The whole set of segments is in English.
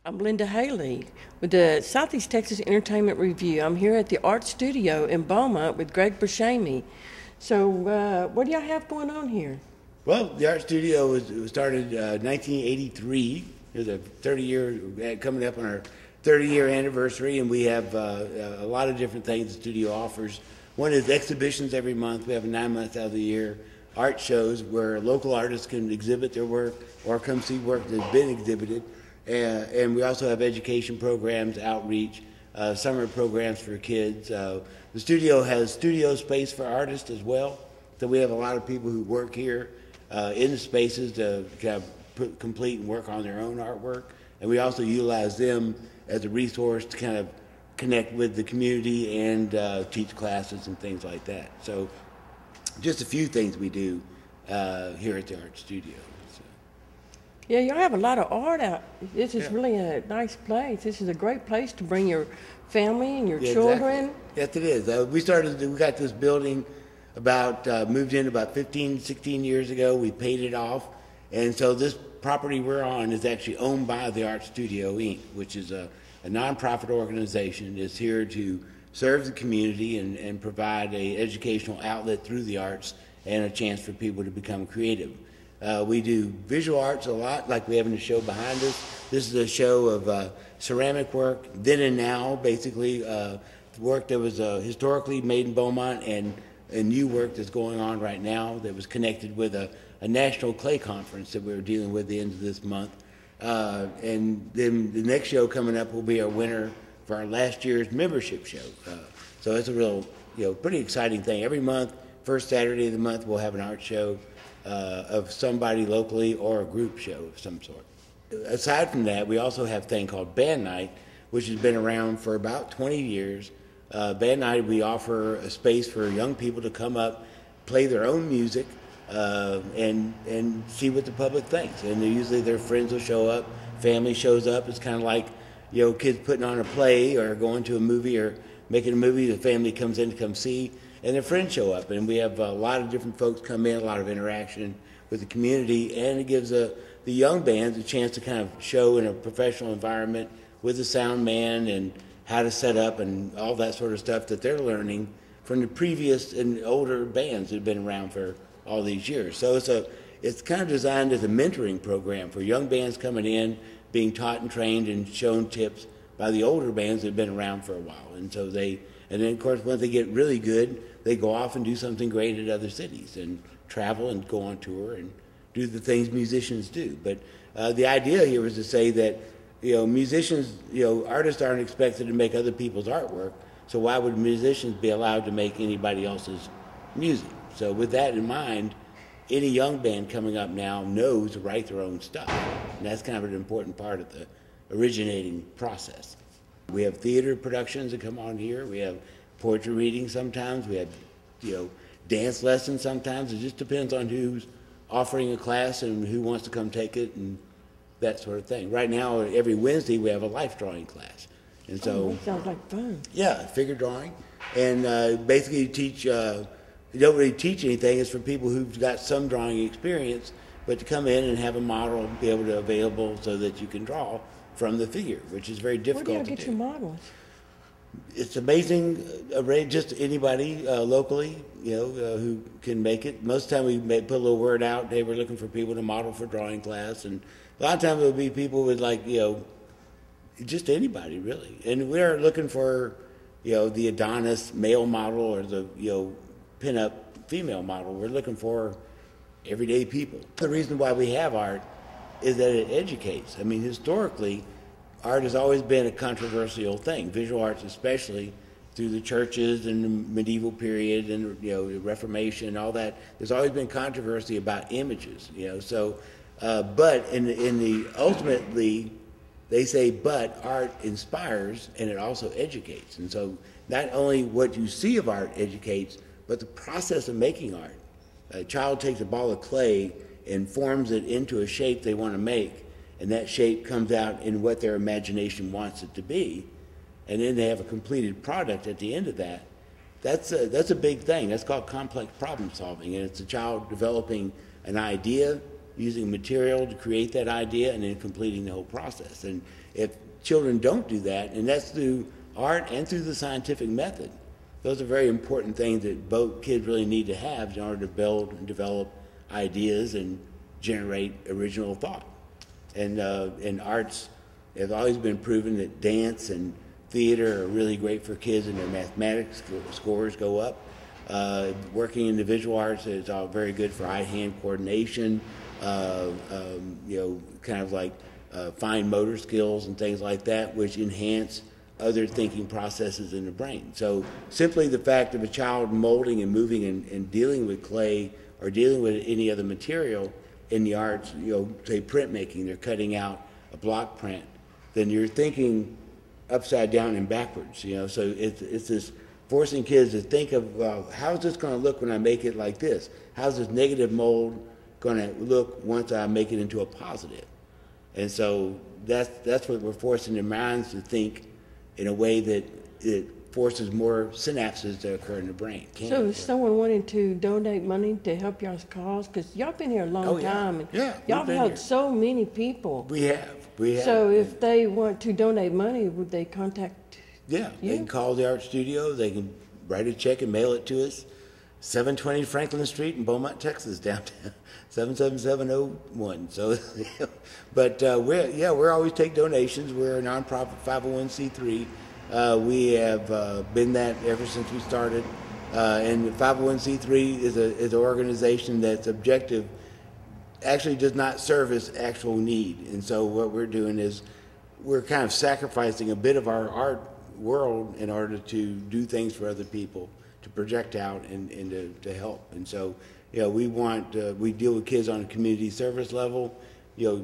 I'm Linda Hailey with the Southeast Texas Entertainment Review. I'm here at the Art Studio in Beaumont with Greg Busceme. So what do y'all have going on here? Well, the Art Studio was started 1983. There's a 30-year, coming up on our 30-year anniversary, and we have a lot of different things the studio offers. One is exhibitions every month. We have 9 months out of the year. Art shows where local artists can exhibit their work or come see work that's been exhibited. And we also have education programs, outreach, summer programs for kids. The studio has studio space for artists as well. So we have a lot of people who work here in the spaces to kind of complete and work on their own artwork. And we also utilize them as a resource to kind of connect with the community and teach classes and things like that. So just a few things we do here at the Art Studio. Yeah, y'all have a lot of art out. This is really a nice place. This is a great place to bring your family and your children. Exactly. Yes, it is. We got this building moved in about 15, 16 years ago. We paid it off. And so this property we're on is actually owned by the Art Studio, Inc., which is a nonprofit organization. It's here to serve the community and provide an educational outlet through the arts and a chance for people to become creative. We do visual arts a lot, like we have in the show behind us. This is a show of ceramic work, then and now, basically, work that was historically made in Beaumont and new work that's going on right now that was connected with a national clay conference that we're dealing with at the end of this month. And then the next show coming up will be our winner for our last year's membership show. So it's a real, pretty exciting thing. Every month, first Saturday of the month, we'll have an art show of somebody locally or a group show of some sort. Aside from that, we also have a thing called Band Night, which has been around for about 20 years. Band Night, we offer a space for young people to come up, play their own music, and see what the public thinks. And usually their friends will show up, family shows up. It's kind of like, kids putting on a play or going to a movie or making a movie. The family comes in to come see, and their friends show up. And we have a lot of different folks come in, a lot of interaction with the community, and it gives the young bands a chance to kind of show in a professional environment with the sound man and how to set up and all that sort of stuff that they're learning from the previous and older bands that have been around for all these years. So it's kind of designed as a mentoring program for young bands coming in, being taught and trained and shown tips by the older bands that have been around for a while. And then of course once they get really good, they go off and do something great at other cities and travel and go on tour and do the things musicians do. But the idea here was to say that musicians, artists aren't expected to make other people's artwork, so why would musicians be allowed to make anybody else's music? So with that in mind, any young band coming up now knows to write their own stuff, and that's kind of an important part of the originating process. We have theater productions that come on here. We have poetry reading sometimes. We have, dance lessons sometimes. It just depends on who's offering a class and who wants to come take it and that sort of thing. Right now, every Wednesday, we have a life drawing class. And so, that sounds like fun. Yeah, figure drawing. And basically you don't really teach anything. It's for people who've got some drawing experience, but to come in and have a model be able to available so that you can draw from the figure, which is very difficult to do. Where do you get your models? It's amazing array, just anybody locally, who can make it. Most of the time we put a little word out, hey, we're looking for people to model for drawing class, and a lot of times it'll be people with just anybody really. And we're looking for, the Adonis male model or the, pinup female model. We're looking for everyday people. The reason why we have art is that it educates. I mean, historically, art has always been a controversial thing, visual arts especially, through the churches and the medieval period and the Reformation and all that. There's always been controversy about images, but in the ultimately, they say, but art inspires and it also educates. And so not only what you see of art educates, but the process of making art. A child takes a ball of clay and forms it into a shape they want to make, and that shape comes out in what their imagination wants it to be, and then they have a completed product at the end of that. That's a big thing. That's called complex problem solving, and it's a child developing an idea, using material to create that idea, and then completing the whole process. And if children don't do that, and that's through art and through the scientific method, those are very important things that both kids really need to have in order to build and develop ideas and generate original thought. And arts have always been proven that dance and theater are really great for kids, and their mathematics scores go up. Working in the visual arts is all very good for eye-hand coordination, kind of like fine motor skills and things like that, which enhance other thinking processes in the brain. So simply the fact of a child molding and moving and dealing with clay or dealing with any other material in the arts, say printmaking, they're cutting out a block print, then you're thinking upside down and backwards, so it's this forcing kids to think of, well, how's this going to look when I make it like this? How's this negative mold going to look once I make it into a positive? And so that's what we're forcing their minds to think in a way that it forces more synapses to occur in the brain. So if someone wanted to donate money to help y'all's cause, because y'all been here a long time, and y'all have helped so many people. We have. So if they want to donate money, would they contact you? They can call the art studio. They can write a check and mail it to us. 720 Franklin Street in Beaumont, Texas, downtown, 77701. So, but we're always take donations. We're a nonprofit 501c3. We have been that ever since we started. And the 501c3 is an organization that's objective, actually does not service actual need. And so what we're doing is we're kind of sacrificing a bit of our art world in order to do things for other people, to project out and to help. And so, we deal with kids on a community service level,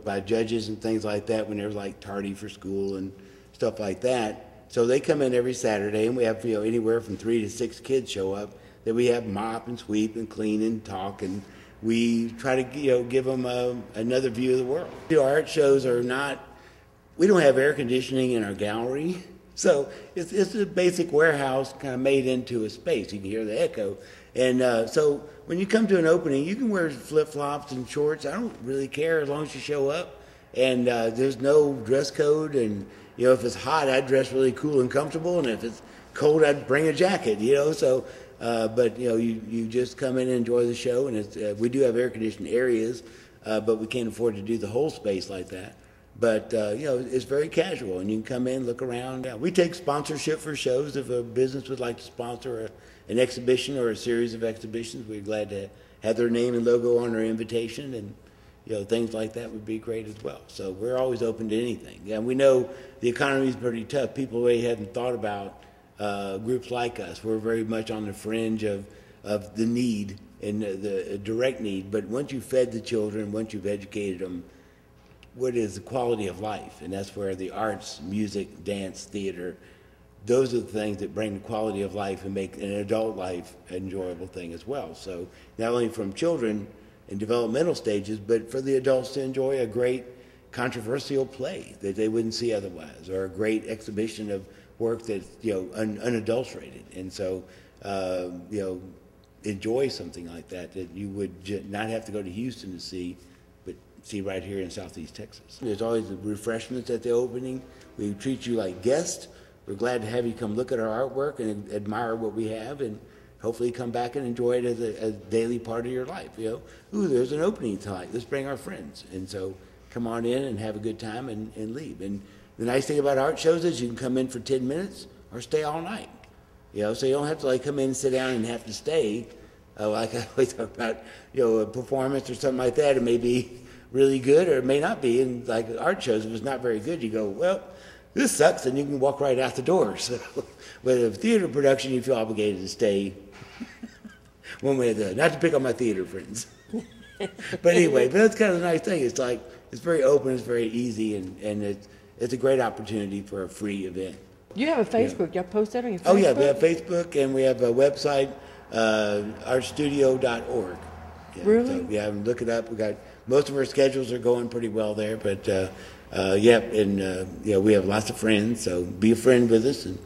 by judges and things like that when they're like tardy for school and stuff like that. So they come in every Saturday, and we have, anywhere from 3 to 6 kids show up that we have mop and sweep and clean and talk, and we try to, give them another view of the world. Our art shows are not, we don't have air conditioning in our gallery. So it's a basic warehouse kind of made into a space. You can hear the echo. And so when you come to an opening, you can wear flip-flops and shorts. I don't really care as long as you show up. And there's no dress code. And, if it's hot, I'd dress really cool and comfortable. And if it's cold, I'd bring a jacket, So, but, you just come in and enjoy the show. And we do have air-conditioned areas, but we can't afford to do the whole space like that. But, it's very casual, and you can come in, look around. We take sponsorship for shows. If a business would like to sponsor an exhibition or a series of exhibitions, we're glad to have their name and logo on our invitation, and, things like that would be great as well. So we're always open to anything. And we know the economy is pretty tough. People really haven't thought about groups like us. We're very much on the fringe of the need and the direct need. But once you've fed the children, once you've educated them, what is the quality of life? And that's where the arts, music, dance, theater, those are the things that bring the quality of life and make an adult life an enjoyable thing as well. So not only from children in developmental stages, but for the adults to enjoy a great controversial play that they wouldn't see otherwise, or a great exhibition of work that's unadulterated. And so enjoy something like that you would not have to go to Houston to see right here in Southeast Texas. There's always refreshments at the opening. We treat you like guests. We're glad to have you come look at our artwork and admire what we have, and hopefully come back and enjoy it as a daily part of your life. Ooh, there's an opening tonight. Let's bring our friends. And so come on in and have a good time and leave. And the nice thing about art shows is you can come in for 10 minutes or stay all night. So you don't have to come in and sit down and have to stay. Like I always talk about, a performance or something like that. It may be really good, or it may not be. And like art shows, if it's not very good, you go, well, this sucks, and you can walk right out the door. So with a theater production, you feel obligated to stay one way or the other. Not to pick on my theater friends. But anyway, that's kind of the nice thing. It's like, it's very open, it's very easy, and it's a great opportunity for a free event. You have a Facebook. Y'all post that on your Facebook? Oh, yeah, we have Facebook, and we have a website, artstudio.org. Really? So, look it up. We got most of our schedules are going pretty well there, but we have lots of friends. So be a friend with us, and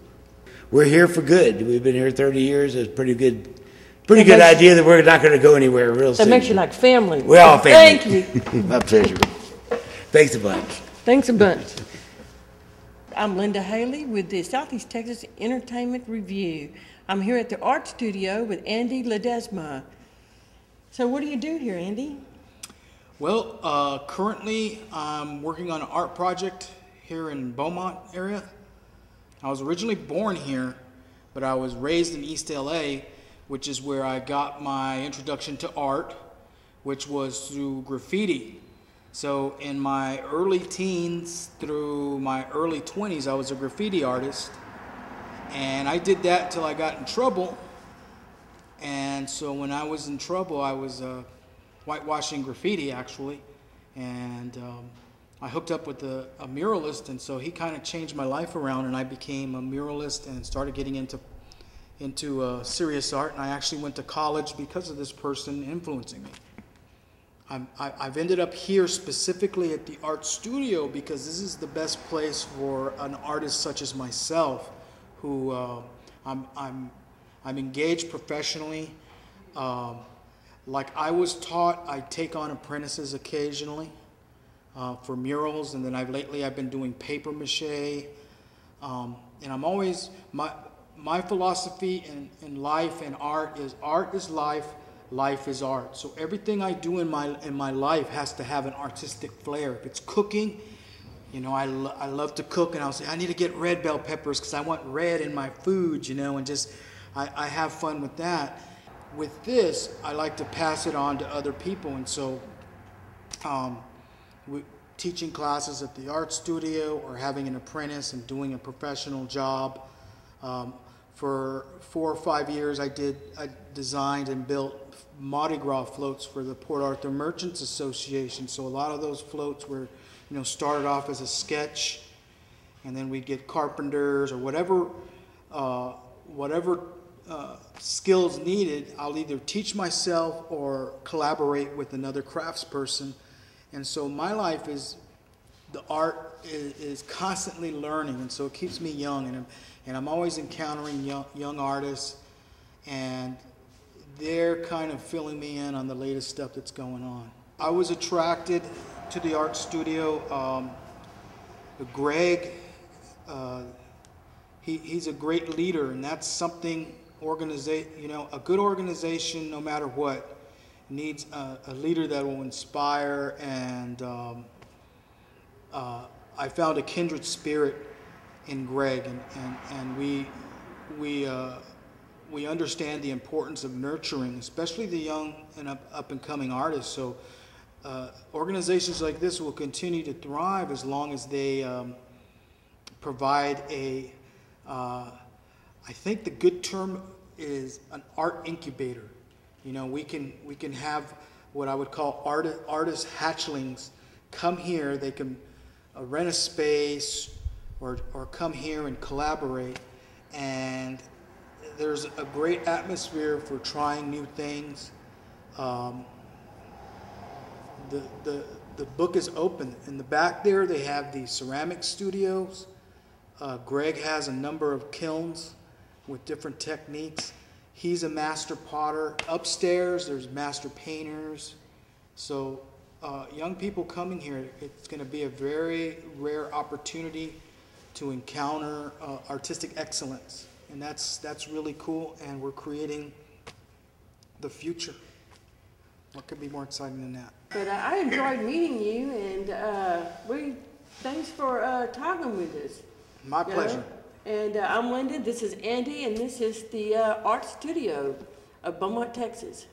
we're here for good. We've been here 30 years. It's a pretty good pretty good idea that we're not going to go anywhere real soon. That makes you like family. We're all family. Thank you. My pleasure. Thanks a bunch. Thanks a bunch. I'm Linda Hailey with the Southeast Texas Entertainment Review. I'm here at the art studio with Andy Ledesma. So what do you do here, Andy? Well, currently I'm working on an art project here in Beaumont area. I was originally born here, but I was raised in East LA, which is where I got my introduction to art, which was through graffiti. So in my early teens through my early 20s, I was a graffiti artist. And I did that till I got in trouble. And so when I was in trouble, I was whitewashing graffiti, actually. And I hooked up with a muralist, and so he kind of changed my life around, and I became a muralist and started getting into serious art. And I actually went to college because of this person influencing me. I've ended up here specifically at the art studio because this is the best place for an artist such as myself, who I'm engaged professionally. Like I was taught, I take on apprentices occasionally for murals, and then lately I've been doing paper mache. And I'm always, my philosophy in life and art is life. Life is art. So everything I do in my life has to have an artistic flair. If it's cooking, you know, I love to cook, and I'll say I need to get red bell peppers because I want red in my food, you know, and just I have fun with that. With this, I like to pass it on to other people, and so teaching classes at the art studio or having an apprentice and doing a professional job. For 4 or 5 years, I designed and built Mardi Gras floats for the Port Arthur Merchants Association. So a lot of those floats were, you know, started off as a sketch, and then we'd get carpenters or whatever skills needed. I'll either teach myself or collaborate with another craftsperson. And so my life is, the art is constantly learning, and so it keeps me young, and I'm always encountering young artists, and they're kind of filling me in on the latest stuff that's going on. I was attracted to the art studio. Greg, he's a great leader, and that's something, you know, a good organization, no matter what, needs a leader that will inspire, and I found a kindred spirit in Greg, and we understand the importance of nurturing, especially the young and up and coming artists. So organizations like this will continue to thrive as long as they provide I think the good term is an art incubator. You know, we can have what I would call artist hatchlings come here. They can rent a space or come here and collaborate, and there's a great atmosphere for trying new things. The book is open. In the back there, they have the ceramic studios. Greg has a number of kilns with different techniques. He's a master potter. Upstairs, there's master painters. So young people coming here, it's going to be a very rare opportunity to encounter artistic excellence. And that's really cool, and we're creating the future. What could be more exciting than that? But I enjoyed meeting you, and thanks for talking with us. My pleasure. And I'm Linda, this is Andy, and this is the Art Studio of Beaumont, Texas.